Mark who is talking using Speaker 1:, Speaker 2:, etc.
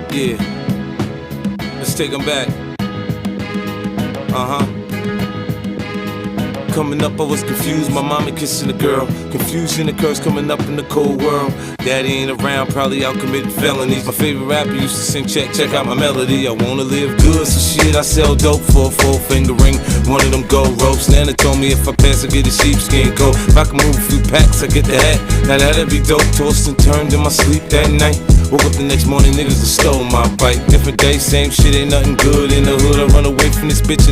Speaker 1: Yeah, let's take them back. Coming up, I was confused. My mama kissing a girl. Confusion occurs coming up in the cold world. Daddy ain't around, probably out committing felonies. My favorite rapper used to sing, check out my melody. I wanna live good, so shit, I sell dope for a 4-finger ring. One of them gold ropes. Nana told me if I pass, I get a sheepskin coat. If I can move a few packs, I get the hat. Now that'd be dope. Tossed and turned in my sleep that night. Woke up the next morning, niggas have stole my bike. Different day, same shit, ain't nothing good in the hood. I run away from this bitch and